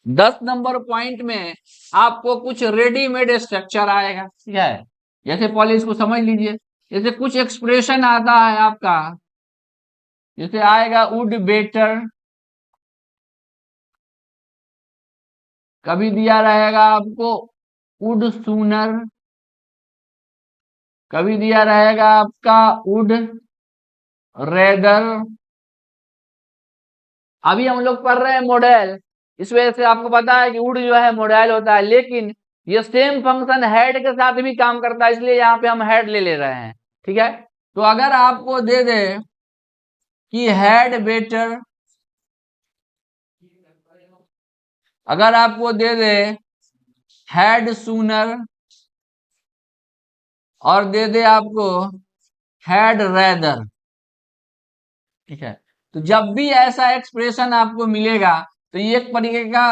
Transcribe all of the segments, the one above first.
10 number point में आपको कुछ रेडीमेड स्ट्रक्चर आएगा, ठीक है। जैसे पहले इसको समझ लीजिए, जैसे कुछ एक्सप्रेशन आता है आपका, जैसे आएगा वुड बेटर, कभी दिया रहेगा आपको वुड सूनर, कभी दिया रहेगा आपका वुड रेदर। अभी हम लोग पढ़ रहे हैं मॉडल, इस वजह से आपको पता है कि वुड जो है मॉडल होता है, लेकिन ये सेम फंक्शन हेड के साथ भी काम करता है, इसलिए यहाँ पे हम हेड ले रहे हैं, ठीक है। तो अगर आपको दे दे कि हेड बेटर, अगर आपको दे दे हेड सूनर, और दे दे आपको हेड रेदर, ठीक है। तो जब भी ऐसा एक्सप्रेशन आपको मिलेगा तो ये एक तरीके का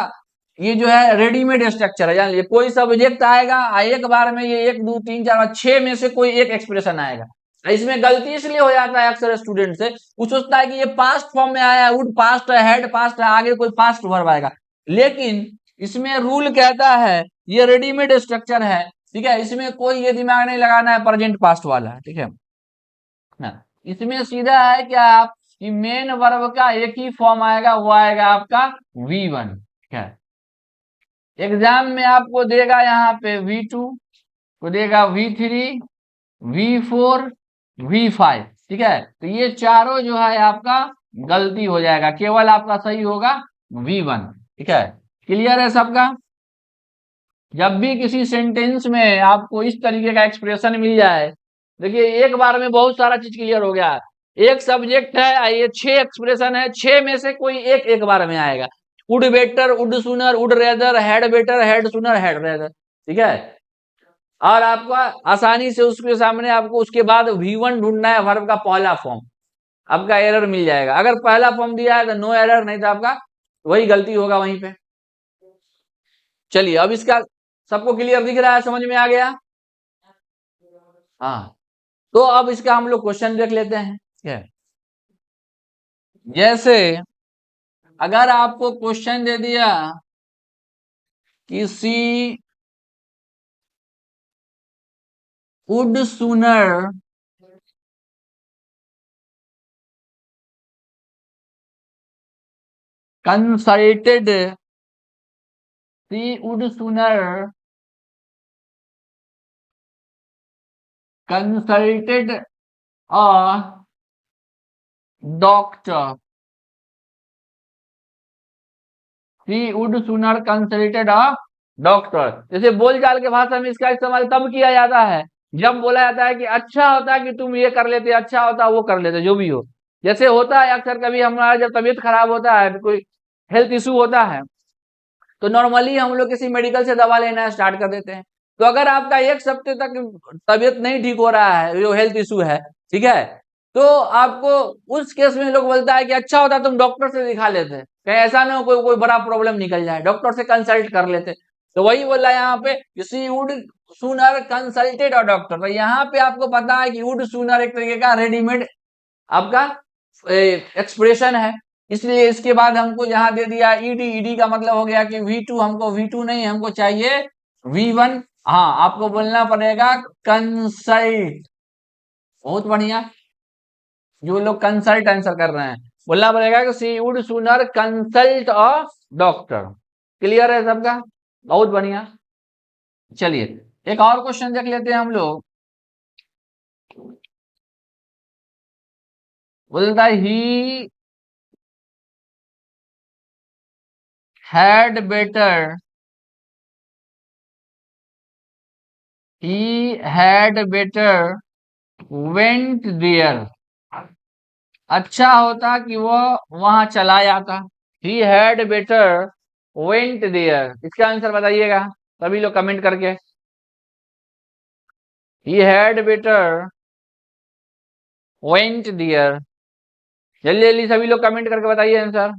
ये जो है रेडीमेड स्ट्रक्चर है, जान लीजिए। कोई सब्जेक्ट आएगा, एक बार में ये 1 2 3 4 6 में से कोई एक एक्सप्रेशन आएगा। इसमें गलती इसलिए हो जाता है अक्सर स्टूडेंट से, वो सोचता है कि ये पास्ट फॉर्म में आया है, वुड पास्ट है, हेड पास्ट है, आगे कोई पास्ट वर्ब आएगा, लेकिन इसमें रूल कहता है ये रेडीमेड स्ट्रक्चर है, ठीक है। इसमें कोई ये दिमाग नहीं लगाना है प्रेजेंट पास्ट वाला, ठीक है ना। इसमें सीधा है क्या आप कि मेन वर्ब का एक ही फॉर्म आएगा, वो आएगा आपका V1, ठीक है। एग्जाम में आपको देगा यहाँ पे V2, को देगा V3, V4, V5, ठीक है। तो ये चारों जो है आपका गलती हो जाएगा, केवल आपका सही होगा V1, ठीक है। क्लियर है सबका। जब भी किसी सेंटेंस में आपको इस तरीके का एक्सप्रेशन मिल जाए, देखिए एक बार में बहुत सारा चीज क्लियर हो गया। एक सब्जेक्ट है, ये 6 एक्सप्रेशन है, 6 में से कोई एक बार में आएगा। वुड बेटर, वुड सुनर, would rather, head better, head सुनर, हेड रेदर, ठीक है। और आपका आसानी से उसके सामने आपको उसके बाद V1 ढूंढना है, वर्ब का पहला फॉर्म, आपका एरर मिल जाएगा। अगर पहला फॉर्म दिया है तो नो एरर, नहीं तो आपका वही गलती होगा वहीं पे। चलिए अब इसका सबको क्लियर दिख रहा है, समझ में आ गया। हाँ, तो अब इसका हम लोग क्वेश्चन देख लेते हैं, ठीक है। जैसे अगर आपको क्वेश्चन दे दिया कि she would sooner consulted, she would sooner consulted a doctor, she would sooner consulted a doctor. जैसे बोलचाल के भाषा में इसका इस्तेमाल तब किया जाता है जब बोला जाता है कि अच्छा होता कि तुम ये कर लेते, अच्छा होता वो कर लेते, जो भी हो। जैसे होता है अक्सर कभी हमारा जब तबीयत खराब होता है, कोई हेल्थ इशू होता है, तो नॉर्मली हम लोग किसी मेडिकल से दवा लेना स्टार्ट कर देते हैं। तो अगर आपका 1 हफ्ते तक तबीयत नहीं ठीक हो रहा है, जो हेल्थ इशू है, ठीक है, तो आपको उस केस में लोग बोलता है कि अच्छा होता तुम डॉक्टर से दिखा लेते, कहीं ऐसा ना हो कोई कोई बड़ा प्रॉब्लम निकल जाए, डॉक्टर से कंसल्ट कर लेते। तो वही बोला यहाँ पे, सी वुड सूनर कंसल्टेड और डॉक्टर। तो यहाँ पे आपको पता है कि वुड सूनर एक तरीके का रेडीमेड आपका एक्सप्रेशन है, इसलिए इसके बाद हमको यहाँ दे दिया ईडी। ईडी का मतलब हो गया कि V2, हमको V2 नहीं, हमको चाहिए V1। हाँ, आपको बोलना पड़ेगा कंसल्ट। बहुत बढ़िया, जो लोग कंसल्ट आंसर कर रहे हैं, बोलना पड़ेगा कि she would sooner consult a doctor. Clear है सबका, बहुत बढ़िया। चलिए एक और क्वेश्चन देख लेते हैं हम लोग। बोलता है he had better, he had better went there, अच्छा होता कि वो वहां चला जाता। he had better went there, इसका आंसर बताइएगा सभी लोग कमेंट करके। he had better went there, जल्दी जल्दी सभी लोग कमेंट करके बताइए आंसर।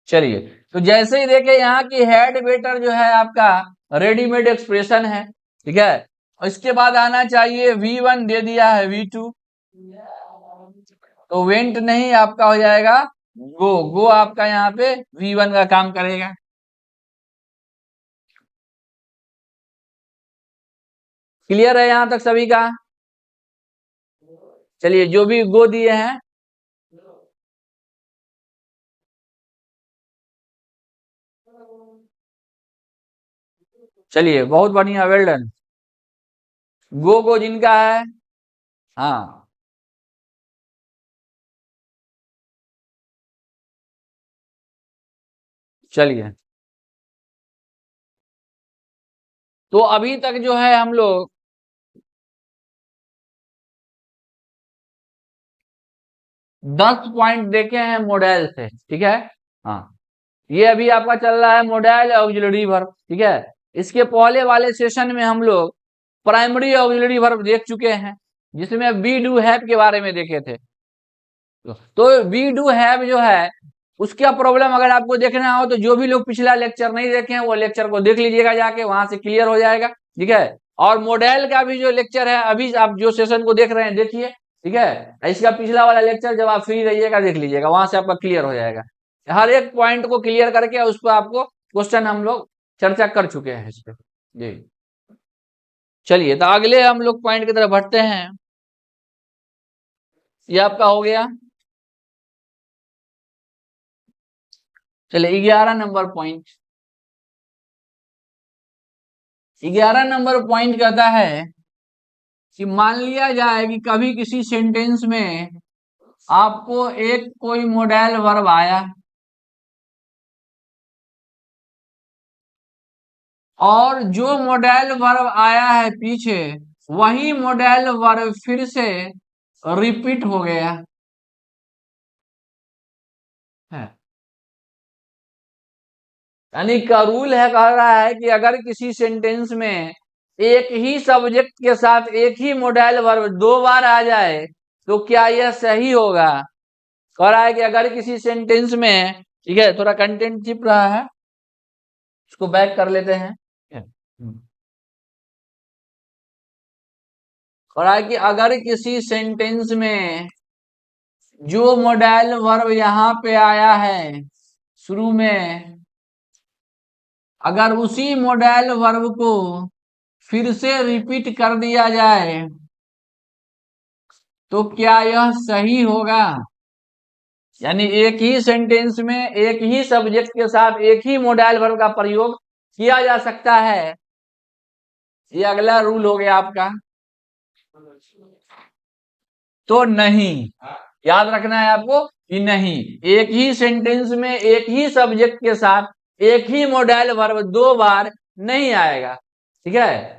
चलिए, तो जैसे ही देखे यहाँ की हेड बेटर जो है आपका रेडीमेड एक्सप्रेशन है, ठीक है। और इसके बाद आना चाहिए V1, दे दिया है V2, तो वेंट नहीं, आपका हो जाएगा गो। गो आपका यहाँ पे V1 का काम करेगा। क्लियर है यहां तक सभी का? चलिए, जो भी गो दिए हैं, चलिए बहुत बढ़िया, वेल डन। गो जिनका है, हाँ चलिए। तो अभी तक जो है हम लोग 10 पॉइंट देखे हैं मॉडल से, ठीक है। हाँ, ये अभी आपका चल रहा है मॉडल ऑक्सिलरी वर्ब, ठीक है। इसके पहले वाले सेशन में हम लोग प्राइमरी ऑक्सिलरी वर्ब देख चुके हैं, जिसमें बी डू हैव के बारे में देखे थे। तो वी डू हैव जो है, उसका प्रॉब्लम अगर आपको देखना हो तो जो भी लोग पिछला लेक्चर नहीं देखे हैं वो लेक्चर को देख लीजिएगा जाके, वहां से क्लियर हो जाएगा, ठीक है। और मॉडल का भी जो लेक्चर है, अभी आप जो सेशन को देख रहे हैं देखिए, ठीक है। इसका पिछला वाला लेक्चर जब आप फ्री रहिएगा देख लीजिएगा, वहां से आपका क्लियर हो जाएगा। हर एक पॉइंट को क्लियर करके उस पर आपको क्वेश्चन हम लोग चर्चा कर चुके हैं इस पे। जी, चलिए तो अगले हम लोग पॉइंट की तरफ बढ़ते हैं। ये आपका हो गया। चलिए 11 नंबर पॉइंट। 11 नंबर पॉइंट कहता है कि मान लिया जाए कि कभी किसी सेंटेंस में आपको एक कोई मॉडल वर्ब आया, और जो मॉडल वर्ब आया है पीछे, वही मॉडल वर्ब फिर से रिपीट हो गया है। यानी का रूल है, कह रहा है कि अगर किसी सेंटेंस में एक ही सब्जेक्ट के साथ एक ही मॉडल वर्ब 2 बार आ जाए तो क्या यह सही होगा। कह रहा है कि अगर किसी सेंटेंस में, ठीक है, थोड़ा कंटेंट चिप रहा है, इसको बैक कर लेते हैं। कह रहा है कि अगर किसी सेंटेंस में जो मॉडल वर्ब यहाँ पे आया है शुरू में, अगर उसी मॉडल वर्ब को फिर से रिपीट कर दिया जाए तो क्या यह सही होगा। यानी एक ही सेंटेंस में एक ही सब्जेक्ट के साथ एक ही मॉडल वर्ब का प्रयोग किया जा सकता है। ये अगला रूल हो गया आपका। तो नहीं, याद रखना है आपको कि नहीं, एक ही सेंटेंस में एक ही सब्जेक्ट के साथ एक ही मॉडल वर्ब 2 बार नहीं आएगा, ठीक है।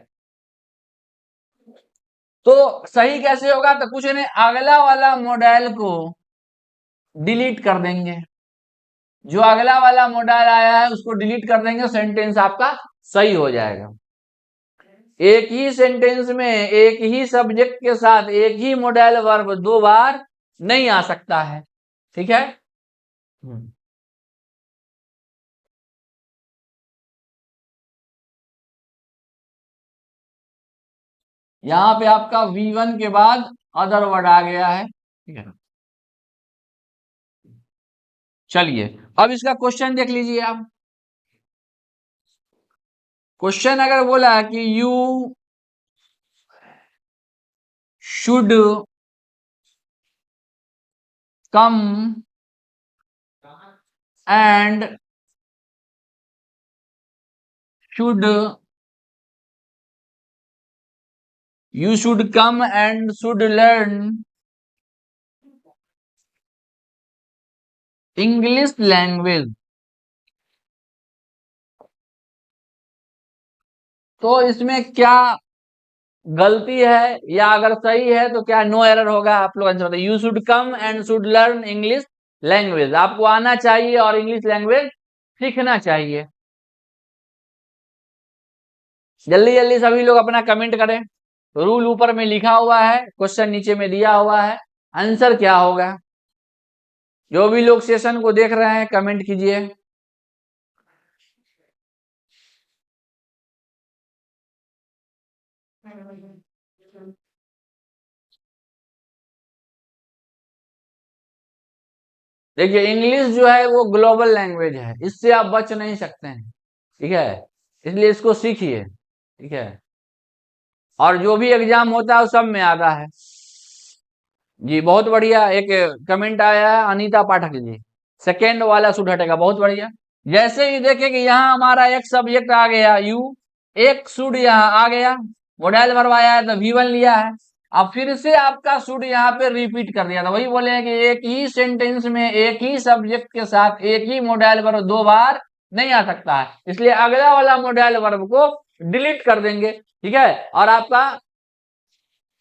तो सही कैसे होगा, तो कुछ नहीं, अगला वाला मॉडल को डिलीट कर देंगे। जो अगला वाला मॉडल आया है उसको डिलीट कर देंगे, सेंटेंस आपका सही हो जाएगा। एक ही सेंटेंस में एक ही सब्जेक्ट के साथ एक ही मॉडल वर्ब 2 बार नहीं आ सकता है, ठीक है। यहाँ पे आपका V1 के बाद अदर वर्ड आ गया है, ठीक है। चलिए, अब इसका क्वेश्चन देख लीजिए आप। क्वेश्चन अगर बोला कि you should come and should you should come and should learn English language। तो इसमें क्या गलती है या अगर सही है तो क्या नो एरर होगा, आप लोग आंसर बताइए। You should come and should learn English language, आपको आना चाहिए और इंग्लिश लैंग्वेज सीखना चाहिए। जल्दी जल्दी सभी लोग अपना कमेंट करें। रूल ऊपर में लिखा हुआ है, क्वेश्चन नीचे में दिया हुआ है, आंसर क्या होगा। जो भी लोग सेशन को देख रहे हैं कमेंट कीजिए। देखिए इंग्लिश जो है वो ग्लोबल लैंग्वेज है, इससे आप बच नहीं सकते हैं, ठीक है, इसलिए इसको सीखिए, ठीक है। और जो भी एग्जाम होता है वो सब में आता है। जी बहुत बढ़िया, एक कमेंट आया है अनीता पाठक जी, सेकेंड वाला सूट हटेगा, बहुत बढ़िया। जैसे ही देखे कि यहाँ हमारा एक सब्जेक्ट आ गया यू, एक सूट यहाँ आ गया, मॉडल वर्ब आया है तो V1 लिया है। अब फिर से आपका सूट यहाँ पे रिपीट कर दिया था, वही बोले हैं कि एक ही सेंटेंस में एक ही सब्जेक्ट के साथ एक ही मॉडल वर्ब दो बार नहीं आ सकता है, इसलिए अगला वाला मॉडल वर्ब को डिलीट कर देंगे, ठीक है। और आपका,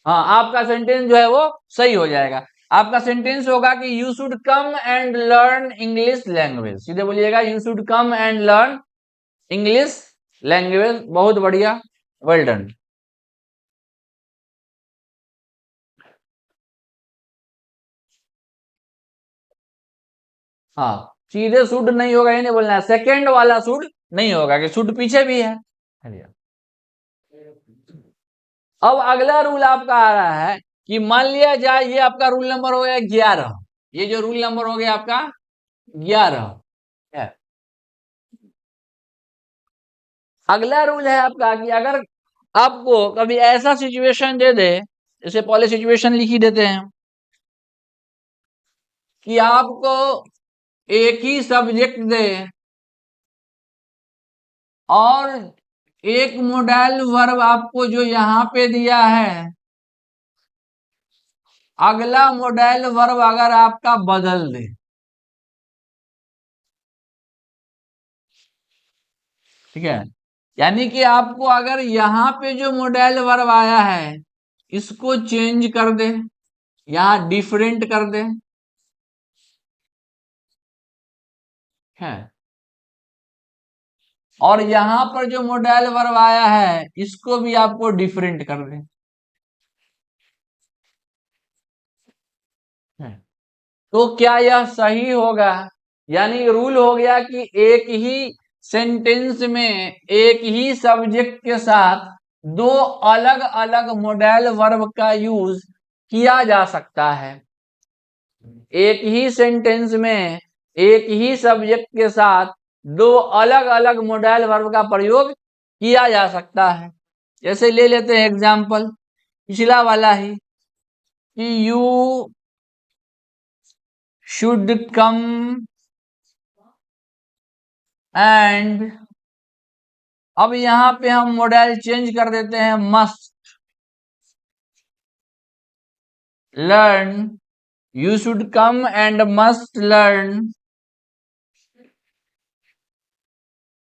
हाँ आपका सेंटेंस जो है वो सही हो जाएगा। आपका सेंटेंस होगा कि you should come and learn English language, सीधे बोलिएगा you should come and learn English language. बहुत बढ़िया, वेल डन। हाँ सीधे शुड नहीं होगा, ये नहीं बोलना है, सेकेंड वाला शुड नहीं होगा कि शुड पीछे भी है। अब अगला रूल आपका आ रहा है कि मान लिया जाए ये आपका रूल नंबर हो गया 11, ये जो रूल नंबर हो गया आपका 11 है। अगला रूल है आपका कि अगर आपको कभी ऐसा सिचुएशन दे दे, जैसे पहले सिचुएशन लिख ही देते हैं कि आपको एक ही सब्जेक्ट दे और एक मॉडल वर्ब आपको जो यहां पे दिया है, अगला मॉडल वर्ब अगर आपका बदल दे, ठीक है, यानी कि आपको अगर यहाँ पे जो मॉडल वर्ब आया है इसको चेंज कर दे, यहाँ डिफरेंट कर दे, है, और यहां पर जो मॉडल वर्ब आया है इसको भी आपको डिफरेंट कर दे, है। तो क्या यह सही होगा? यानी रूल हो गया कि एक ही सेंटेंस में एक ही सब्जेक्ट के साथ दो अलग अलग मॉडल वर्ब का यूज किया जा सकता है। एक ही सेंटेंस में एक ही सब्जेक्ट के साथ दो अलग अलग मॉडल वर्ब का प्रयोग किया जा सकता है। जैसे ले लेते हैं एग्जाम्पल पिछला वाला ही कि यू शुड कम एंड, अब यहां पे हम मॉडल चेंज कर देते हैं must learn, you should come and must learn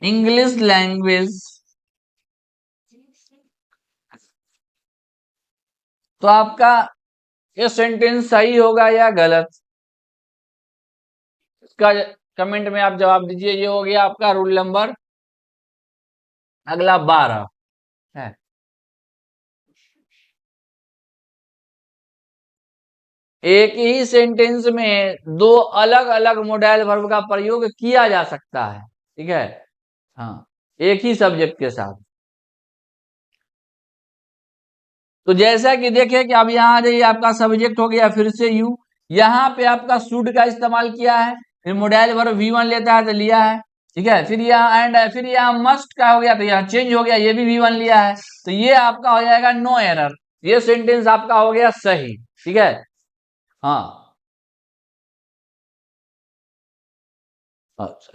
English language. तो आपका ये सेंटेंस सही होगा या गलत, इसका कमेंट में आप जवाब दीजिए। ये हो गया आपका रूल नंबर अगला 12 है। एक ही सेंटेंस में दो अलग अलग मॉडल वर्ब का प्रयोग किया जा सकता है, ठीक है, हाँ एक ही सब्जेक्ट के साथ। तो जैसा कि देखें कि अब यहाँ आ जाइए, आपका सब्जेक्ट हो गया फिर से यू, यहाँ पे आपका शुड का इस्तेमाल किया है, फिर मॉडल वर्ब V1 लेता है तो लिया है, ठीक है, फिर यहाँ एंड है, फिर यहाँ मस्ट का हो गया तो यहाँ चेंज हो गया, ये भी V1 लिया है, तो ये आपका हो जाएगा नो एरर, ये सेंटेंस आपका हो गया सही, ठीक है, हाँ।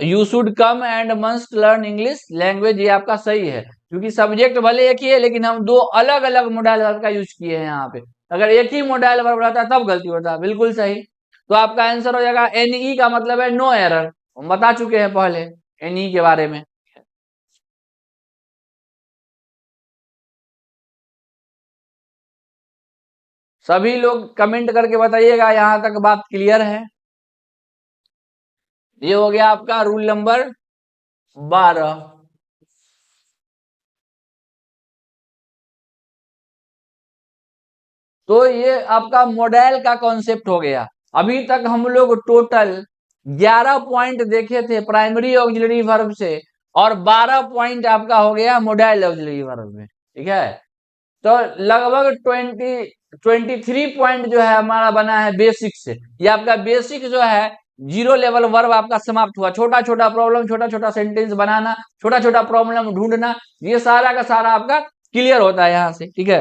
You should come and must learn English language, ये आपका सही है, क्योंकि सब्जेक्ट भले एक ही है लेकिन हम दो अलग अलग मॉडल वर्ब का यूज किए हैं यहाँ पे। अगर एक ही मॉडल वर्ब रहता तब गलती होता, बिल्कुल सही। तो आपका आंसर हो जाएगा NE का मतलब है नो एरर, हम बता चुके हैं पहले NE के बारे में। सभी लोग कमेंट करके बताइएगा यहां तक बात क्लियर है। ये हो गया आपका रूल नंबर 12। तो ये आपका मॉडल का कॉन्सेप्ट हो गया। अभी तक हम लोग टोटल 11 पॉइंट देखे थे प्राइमरी ऑक्सिलरी वर्ब से, और 12 पॉइंट आपका हो गया मॉडल ऑक्सिलरी वर्ब में, ठीक है। तो लगभग 23 पॉइंट जो है हमारा बना है बेसिक से। ये आपका बेसिक जो है जीरो लेवल वर्ब आपका समाप्त हुआ। छोटा छोटा प्रॉब्लम, छोटा छोटा सेंटेंस बनाना, छोटा छोटा प्रॉब्लम ढूंढना, ये सारा का सारा आपका क्लियर होता है यहाँ से। ठीक है,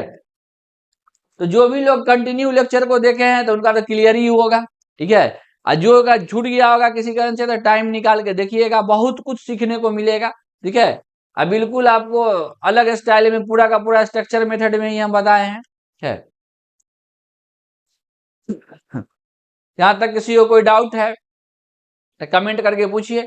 तो जो भी लोग कंटिन्यू लेक्चर को देखे हैं तो उनका तो क्लियर ही होगा। ठीक है, और जो का छूट गया होगा किसी कारण से तो टाइम निकाल के देखिएगा, बहुत कुछ सीखने को मिलेगा। ठीक है, अब बिल्कुल आपको अलग स्टाइल में पूरा का पूरा स्ट्रक्चर मेथड में ही हम बताए हैं। है यहाँ तक किसी को कोई डाउट है तो कमेंट करके पूछिए।